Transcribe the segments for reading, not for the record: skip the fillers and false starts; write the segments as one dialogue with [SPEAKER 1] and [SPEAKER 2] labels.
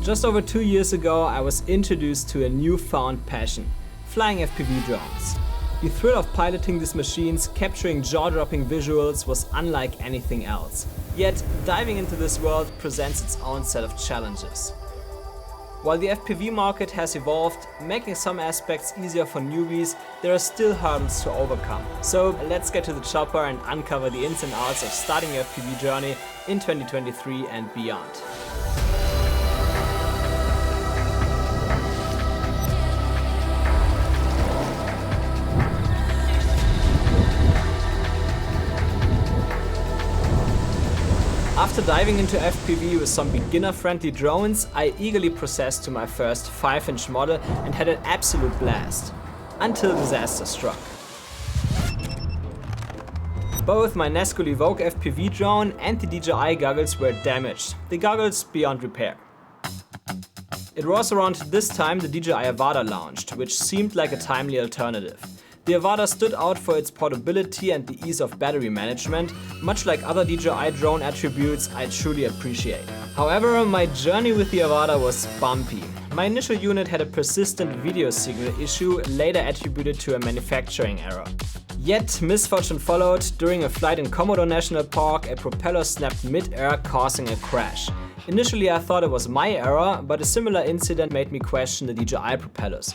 [SPEAKER 1] Just over 2 years ago, I was introduced to a newfound passion, flying FPV drones. The thrill of piloting these machines, capturing jaw-dropping visuals, was unlike anything else. Yet, diving into this world presents its own set of challenges. While the FPV market has evolved, making some aspects easier for newbies, there are still hurdles to overcome. So let's get to the chopper and uncover the ins and outs of starting your FPV journey in 2023 and beyond. After diving into FPV with some beginner-friendly drones, I eagerly processed to my first 5-inch model and had an absolute blast. Until disaster struck. Both my Nazgul Evoque FPV drone and the DJI goggles were damaged, the goggles beyond repair. It was around this time the DJI Avata launched, which seemed like a timely alternative. The Avata stood out for its portability and the ease of battery management, much like other DJI drone attributes I truly appreciate. However, my journey with the Avata was bumpy. My initial unit had a persistent video signal issue, later attributed to a manufacturing error. Yet misfortune followed. During a flight in Komodo National Park, a propeller snapped mid-air, causing a crash. Initially I thought it was my error, but a similar incident made me question the DJI propellers.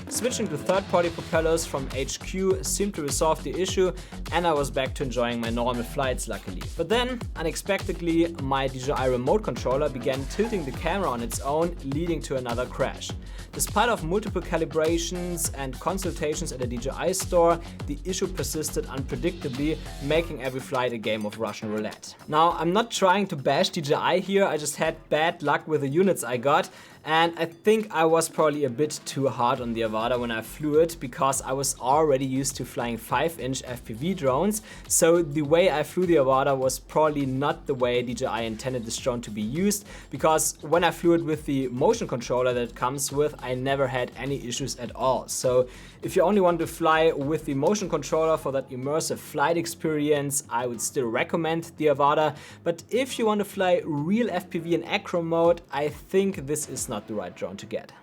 [SPEAKER 1] Switching to third-party propellers from HQ seemed to resolve the issue, and I was back to enjoying my normal flights, luckily. But then, unexpectedly, my DJI Remote Controller began tilting the camera on its own, leading to another crash. Despite of multiple calibrations and consultations at a DJI store, the issue persisted unpredictably, making every flight a game of Russian roulette. Now, I'm not trying to bash DJI here, I just had bad luck with the units I got, and I think I was probably a bit too hard on the Avata when I flew it, because I was already used to flying 5-inch FPV drones, so the way I flew the Avata was probably not the way DJI intended this drone to be used, because when I flew it with the motion controller that it comes with, I never had any issues at all. So if you only want to fly with the motion controller for that immersive flight experience, I would still recommend the Avata, but if you want to fly real FPV in acro mode, I think this is not the right drone to get.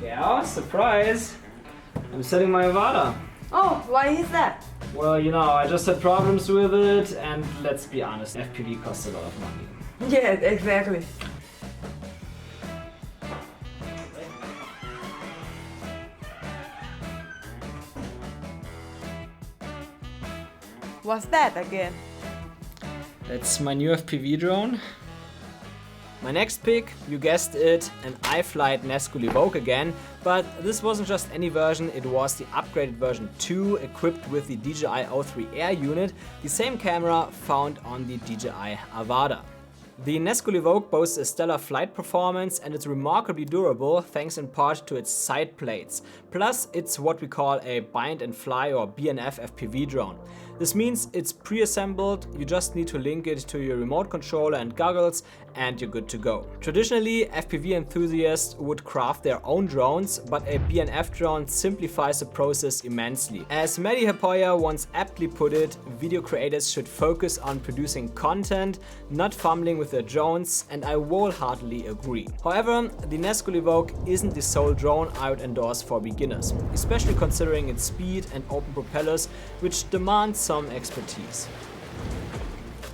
[SPEAKER 1] Yeah, surprise! I'm selling my Avata.
[SPEAKER 2] Oh, why is that?
[SPEAKER 1] Well, you know, I just had problems with it, and let's be honest, FPV costs a lot of money.
[SPEAKER 2] Yeah, exactly. What's that again?
[SPEAKER 1] That's my new FPV drone. My next pick, you guessed it, an iFlight Nazgul Evoque again, but this wasn't just any version, it was the upgraded version 2 equipped with the DJI O3 Air unit, the same camera found on the DJI Avata. The Nazgul Evoque boasts a stellar flight performance and is remarkably durable thanks in part to its side plates. Plus, it's what we call a bind and fly or BNF FPV drone. This means it's pre-assembled, you just need to link it to your remote controller and goggles and you're good to go. Traditionally, FPV enthusiasts would craft their own drones, but a BNF drone simplifies the process immensely. As Mehdi Hapoya once aptly put it, video creators should focus on producing content, not fumbling with their drones, and I wholeheartedly agree. However, the Nazgul Evoque isn't the sole drone I would endorse for beginners, especially considering its speed and open propellers, which demand some expertise.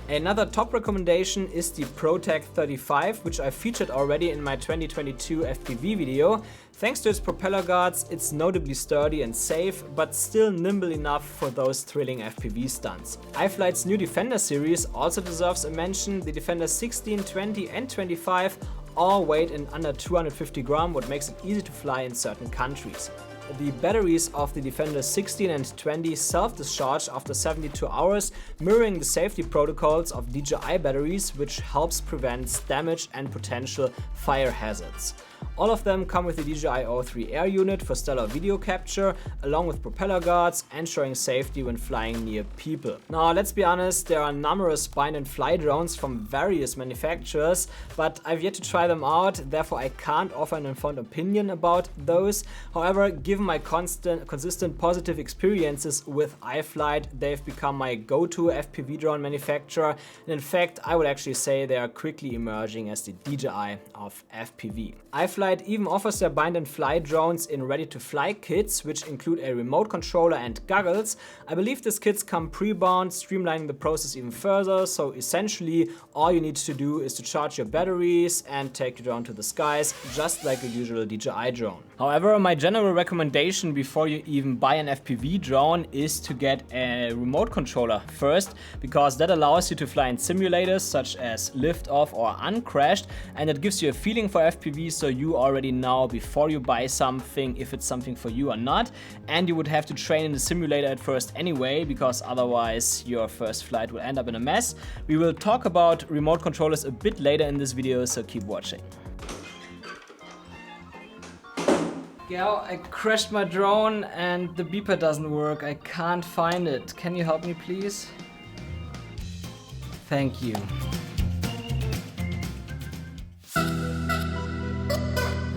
[SPEAKER 1] Another top recommendation is the ProTech 35, which I featured already in my 2022 FPV video. Thanks to its propeller guards, it's notably sturdy and safe, but still nimble enough for those thrilling FPV stunts. iFlight's new Defender series also deserves a mention. The Defender 16, 20 and 25 all weighed in under 250 grams, what makes it easy to fly in certain countries. The batteries of the Defender 16 and 20 self-discharge after 72 hours, mirroring the safety protocols of DJI batteries, which helps prevent damage and potential fire hazards. All of them come with the DJI O3 Air unit for stellar video capture, along with propeller guards, ensuring safety when flying near people. Now, let's be honest, there are numerous bind and fly drones from various manufacturers, but I've yet to try them out, therefore I can't offer an informed opinion about those. However, given my consistent positive experiences with iFlight, they've become my go-to FPV drone manufacturer, and in fact, I would actually say they are quickly emerging as the DJI of FPV. iFlight even offers their bind and fly drones in ready-to-fly kits, which include a remote controller and goggles. I believe these kits come pre-bound, streamlining the process even further, so essentially all you need to do is to charge your batteries and take your drone to the skies, just like a usual DJI drone. However, my general recommendation before you even buy an FPV drone is to get a remote controller first, because that allows you to fly in simulators such as Liftoff or Uncrashed, and it gives you a feeling for FPV, so you already know before you buy something if it's something for you or not. And you would have to train in the simulator at first anyway, because otherwise your first flight will end up in a mess. We will talk about remote controllers a bit later in this video, so keep watching. Gal, I crashed my drone and the beeper doesn't work. I can't find it. Can you help me, please? Thank you.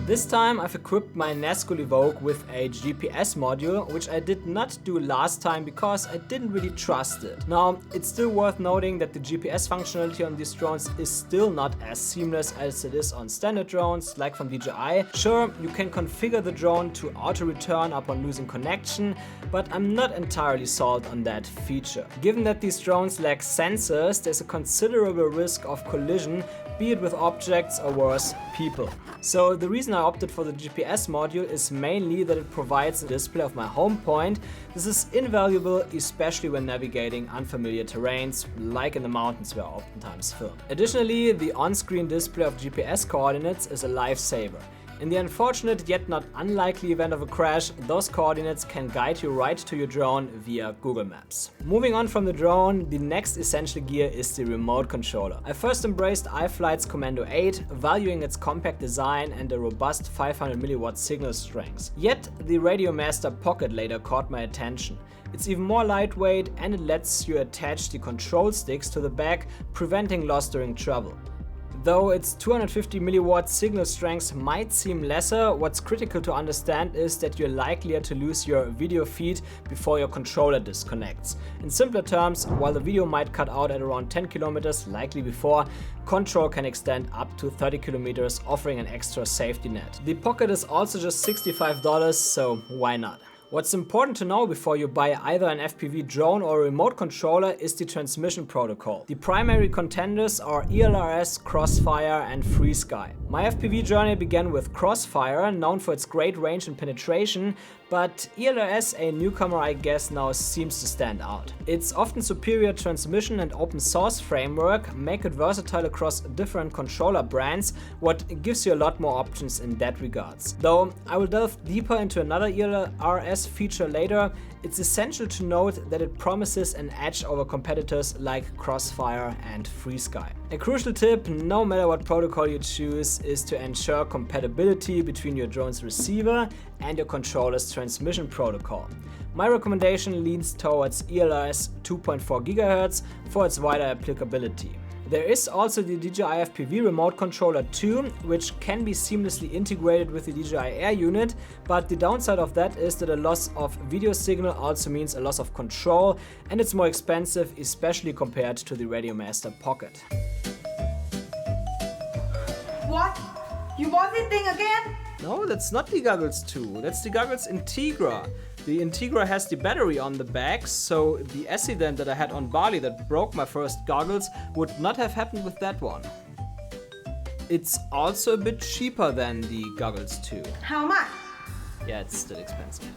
[SPEAKER 1] This time I've equipped my Nazgul Evoque with a GPS module, which I did not do last time because I didn't really trust it. Now, it's still worth noting that the GPS functionality on these drones is still not as seamless as it is on standard drones, like from DJI. Sure, you can configure the drone to auto-return upon losing connection, but I'm not entirely sold on that feature. Given that these drones lack sensors, there's a considerable risk of collision, be it with objects or worse, people. So the reason I opted for the GPS module is mainly that it provides a display of my home point. This is invaluable, especially when navigating unfamiliar terrains, like in the mountains where I oftentimes film. Additionally, the on-screen display of GPS coordinates is a lifesaver. In the unfortunate yet not unlikely event of a crash, those coordinates can guide you right to your drone via Google Maps. Moving on from the drone, the next essential gear is the remote controller. I first embraced iFlight's Commando 8, valuing its compact design and a robust 500 mW signal strength. Yet, the Radio Master Pocket later caught my attention. It's even more lightweight and it lets you attach the control sticks to the back, preventing loss during travel. Though its 250 mW signal strength might seem lesser, what's critical to understand is that you're likelier to lose your video feed before your controller disconnects. In simpler terms, while the video might cut out at around 10 km, likely before, control can extend up to 30 km, offering an extra safety net. The Pocket is also just $65, so why not? What's important to know before you buy either an FPV drone or a remote controller is the transmission protocol. The primary contenders are ELRS, Crossfire and FreeSky. My FPV journey began with Crossfire, known for its great range and penetration, but ELRS, a newcomer I guess, now seems to stand out. Its often superior transmission and open source framework make it versatile across different controller brands, what gives you a lot more options in that regards. Though I will delve deeper into another ELRS feature later, it's essential to note that it promises an edge over competitors like Crossfire and FreeSky. A crucial tip, no matter what protocol you choose, is to ensure compatibility between your drone's receiver and your controller's transmission protocol. My recommendation leans towards ELRS 2.4 GHz for its wider applicability. There is also the DJI FPV Remote Controller 2, which can be seamlessly integrated with the DJI Air unit, but the downside of that is that a loss of video signal also means a loss of control, and it's more expensive, especially compared to the Radio Master Pocket.
[SPEAKER 2] What? You bought this thing again?
[SPEAKER 1] No, that's not the Goggles 2, that's the Goggles Integra. The Integra has the battery on the back, so the accident that I had on Bali that broke my first goggles would not have happened with that one. It's also a bit cheaper than the Goggles 2.
[SPEAKER 2] How much?
[SPEAKER 1] Yeah, it's still expensive.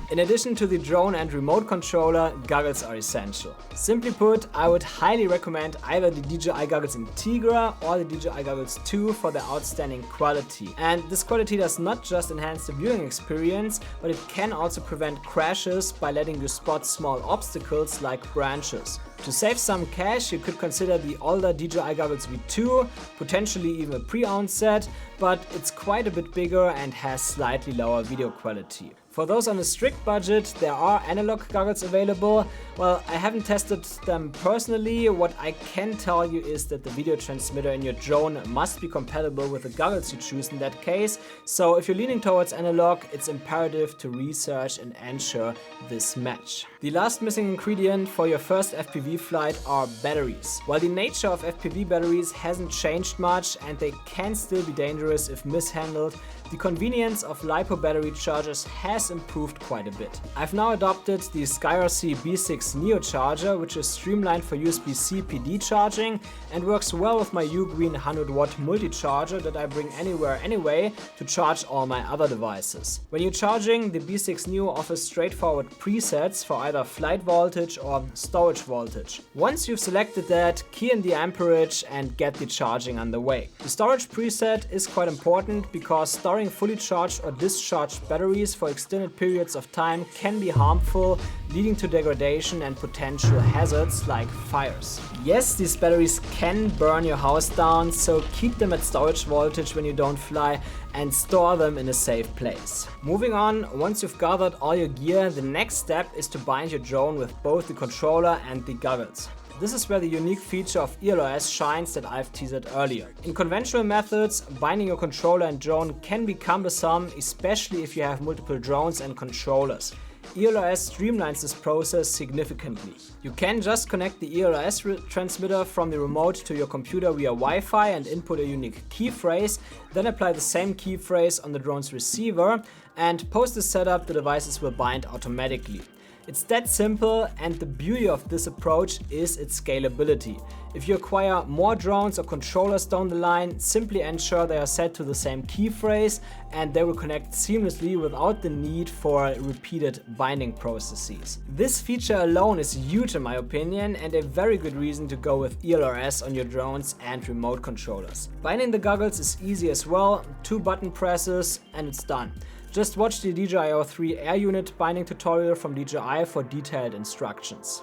[SPEAKER 1] In addition to the drone and remote controller, goggles are essential. Simply put, I would highly recommend either the DJI Goggles Integra or the DJI Goggles 2 for their outstanding quality. And this quality does not just enhance the viewing experience, but it can also prevent crashes by letting you spot small obstacles like branches. To save some cash, you could consider the older DJI Goggles V2, potentially even a pre-owned set, but it's quite a bit bigger and has slightly lower video quality. For those on a strict budget, there are analog goggles available. Well, I haven't tested them personally. What I can tell you is that the video transmitter in your drone must be compatible with the goggles you choose in that case. So if you're leaning towards analog, it's imperative to research and ensure this match. The last missing ingredient for your first FPV flight are batteries. While the nature of FPV batteries hasn't changed much and they can still be dangerous if mishandled, the convenience of LiPo battery chargers has improved quite a bit. I've now adopted the SkyRC B6 Neo charger, which is streamlined for USB-C PD charging and works well with my Ugreen 100-watt multi-charger that I bring anywhere anyway to charge all my other devices. When you're charging, the B6 Neo offers straightforward presets for either flight voltage or storage voltage. Once you've selected that, key in the amperage and get the charging underway. The storage preset is quite important because storing fully charged or discharged batteries for extended periods of time can be harmful, leading to degradation and potential hazards like fires. Yes, these batteries can burn your house down, so keep them at storage voltage when you don't fly and store them in a safe place. Moving on, once you've gathered all your gear, the next step is to bind your drone with both the controller and the goggles. This is where the unique feature of ELRS shines that I've teased earlier. In conventional methods, binding your controller and drone can be cumbersome, especially if you have multiple drones and controllers. ELRS streamlines this process significantly. You can just connect the ELRS transmitter from the remote to your computer via Wi-Fi and input a unique key phrase, then apply the same key phrase on the drone's receiver, and post the setup, the devices will bind automatically. It's that simple, and the beauty of this approach is its scalability. If you acquire more drones or controllers down the line, simply ensure they are set to the same key phrase and they will connect seamlessly without the need for repeated binding processes. This feature alone is huge in my opinion and a very good reason to go with ELRS on your drones and remote controllers. Binding the goggles is easy as well, 2 button presses and it's done. Just watch the DJI O3 Air Unit binding tutorial from DJI for detailed instructions.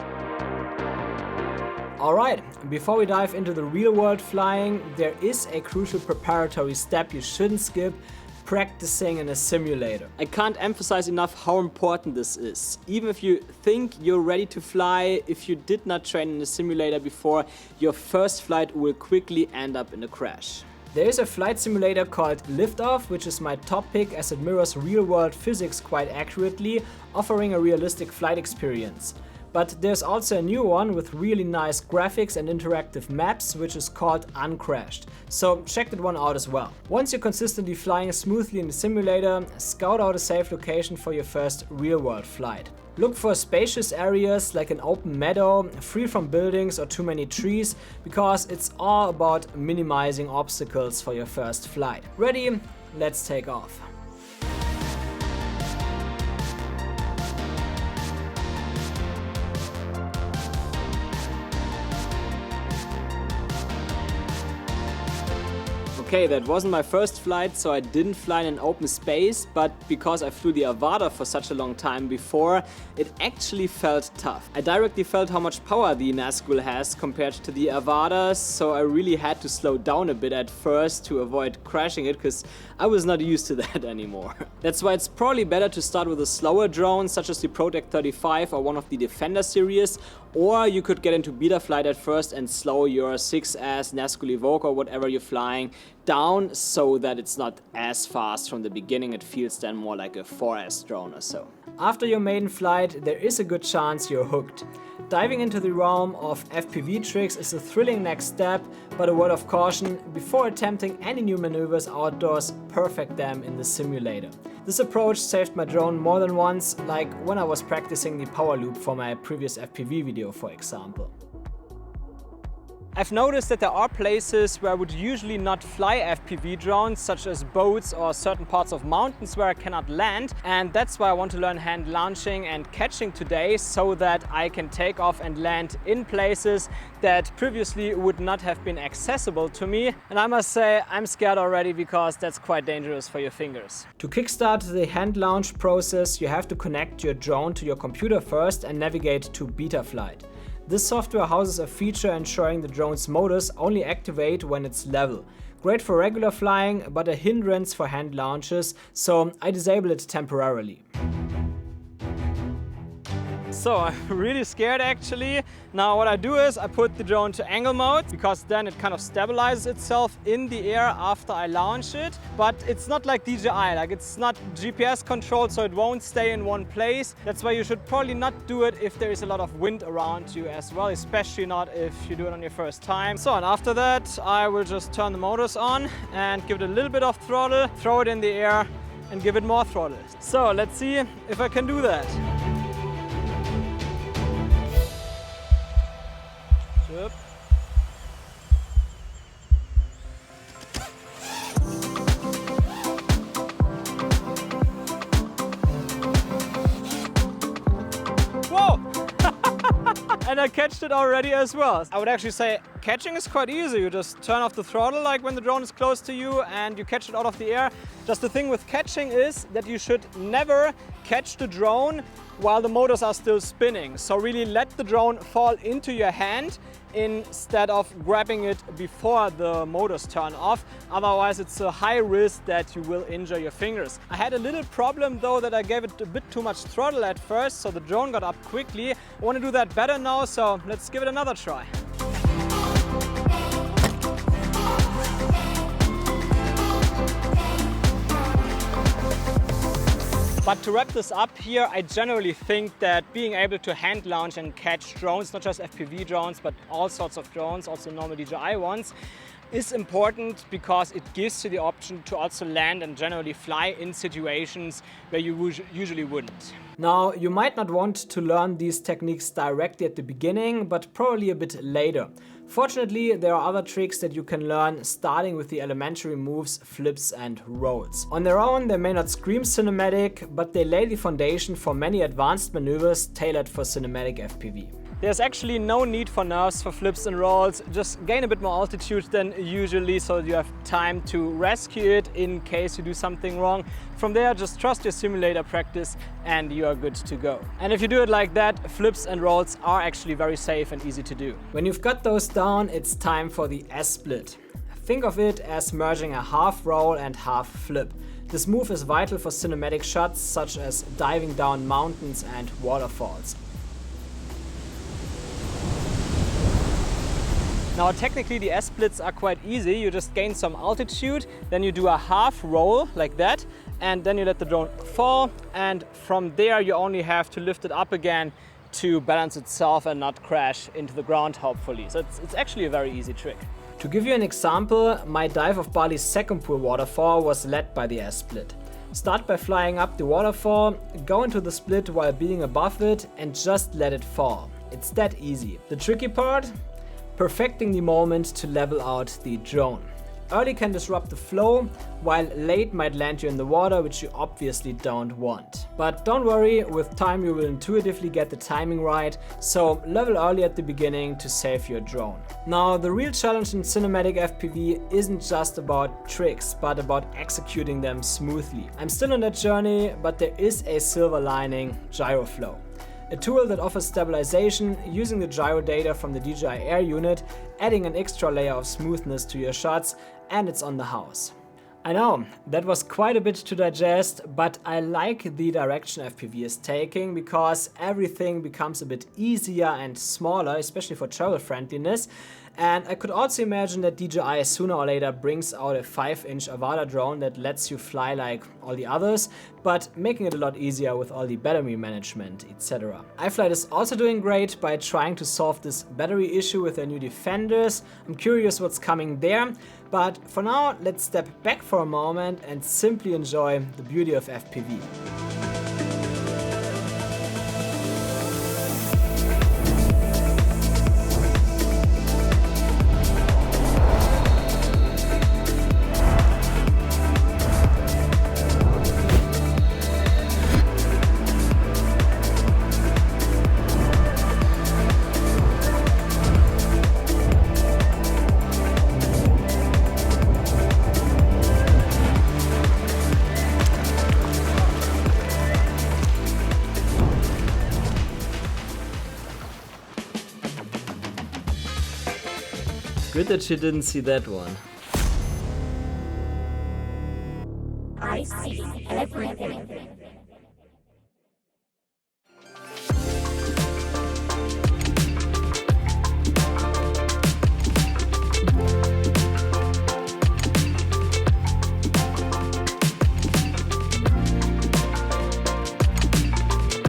[SPEAKER 1] Alright, before we dive into the real world flying, there is a crucial preparatory step you shouldn't skip: practicing in a simulator. I can't emphasize enough how important this is. Even if you think you're ready to fly, if you did not train in a simulator before, your first flight will quickly end up in a crash. There is a flight simulator called Liftoff, which is my top pick as it mirrors real-world physics quite accurately, offering a realistic flight experience. But there's also a new one with really nice graphics and interactive maps, which is called Uncrashed. So check that one out as well. Once you're consistently flying smoothly in the simulator, scout out a safe location for your first real-world flight. Look for spacious areas like an open meadow, free from buildings or too many trees, because it's all about minimizing obstacles for your first flight. Ready? Let's take off. Okay, that wasn't my first flight, so I didn't fly in an open space, but because I flew the Avata for such a long time before, it actually felt tough. I directly felt how much power the Nazgul has compared to the Avata, so I really had to slow down a bit at first to avoid crashing it, because I was not used to that anymore. That's why it's probably better to start with a slower drone, such as the Protect 35 or one of the Defender series, or you could get into beta flight at first and slow your 6S, Nazgul Evoque or whatever you're flying down so that it's not as fast from the beginning. It feels then more like a 4S drone or so. After your maiden flight, there is a good chance you're hooked. Diving into the realm of FPV tricks is a thrilling next step, but a word of caution: before attempting any new maneuvers outdoors, perfect them in the simulator. This approach saved my drone more than once, like when I was practicing the power loop for my previous FPV video, for example. I've noticed that there are places where I would usually not fly FPV drones, such as boats or certain parts of mountains where I cannot land, and that's why I want to learn hand launching and catching today, so that I can take off and land in places that previously would not have been accessible to me. And I must say, I'm scared already, because that's quite dangerous for your fingers. To kickstart the hand launch process, you have to connect your drone to your computer first and navigate to Betaflight. This software houses a feature ensuring the drone's motors only activate when it's level. Great for regular flying, but a hindrance for hand launches, so I disable it temporarily. So I'm really scared actually. Now what I do is I put the drone to angle mode, because then it kind of stabilizes itself in the air after I launch it. But it's not like DJI, like it's not GPS controlled, so it won't stay in one place. That's why you should probably not do it if there is a lot of wind around you as well, especially not if you do it on your first time. So, and after that I will just turn the motors on and give it a little bit of throttle, throw it in the air and give it more throttle. So let's see if I can do that. Yep. Whoa! And I catched it already as well. I would actually say catching is quite easy. You just turn off the throttle like when the drone is close to you and you catch it out of the air. Just the thing with catching is that you should never catch the drone while the motors are still spinning. So really let the drone fall into your hand instead of grabbing it before the motors turn off. Otherwise it's a high risk that you will injure your fingers. I had a little problem though, that I gave it a bit too much throttle at first, so the drone got up quickly. I want to do that better now, so let's give it another try. But to wrap this up here, I generally think that being able to hand launch and catch drones, not just FPV drones, but all sorts of drones, also normal DJI ones, is important, because it gives you the option to also land and generally fly in situations where you usually wouldn't. Now, you might not want to learn these techniques directly at the beginning, but probably a bit later. Fortunately, there are other tricks that you can learn, starting with the elementary moves, flips and rolls. On their own, they may not scream cinematic, but they lay the foundation for many advanced maneuvers tailored for cinematic FPV. There's actually no need for nerves for flips and rolls. Just gain a bit more altitude than usually, so you have time to rescue it in case you do something wrong. From there, just trust your simulator practice and you are good to go. And if you do it like that, flips and rolls are actually very safe and easy to do. When you've got those down, it's time for the S-split. Think of it as merging a half roll and half flip. This move is vital for cinematic shots, such as diving down mountains and waterfalls. Now technically the S-splits are quite easy. You just gain some altitude, then you do a half roll like that, and then you let the drone fall, and from there you only have to lift it up again to balance itself and not crash into the ground, hopefully. So it's actually a very easy trick. To give you an example, my dive of Bali's second pool waterfall was led by the S-split. Start by flying up the waterfall, go into the split while being above it, and just let it fall. It's that easy. The tricky part? Perfecting the moment to level out the drone. Early can disrupt the flow, while late might land you in the water, which you obviously don't want. But don't worry, with time you will intuitively get the timing right, so level early at the beginning to save your drone. Now, the real challenge in cinematic FPV isn't just about tricks, but about executing them smoothly. I'm still on that journey, but there is a silver lining: GyroFlow. A tool that offers stabilization using the gyro data from the DJI Air unit, adding an extra layer of smoothness to your shots, and it's on the house. I know, that was quite a bit to digest, but I like the direction FPV is taking, because everything becomes a bit easier and smaller, especially for travel friendliness. And I could also imagine that DJI sooner or later brings out a 5-inch Avata drone that lets you fly like all the others, but making it a lot easier with all the battery management, etc. iFlight is also doing great by trying to solve this battery issue with their new Defenders. I'm curious what's coming there, but for now let's step back for a moment and simply enjoy the beauty of FPV. Good that she didn't see that one.
[SPEAKER 3] I see everything.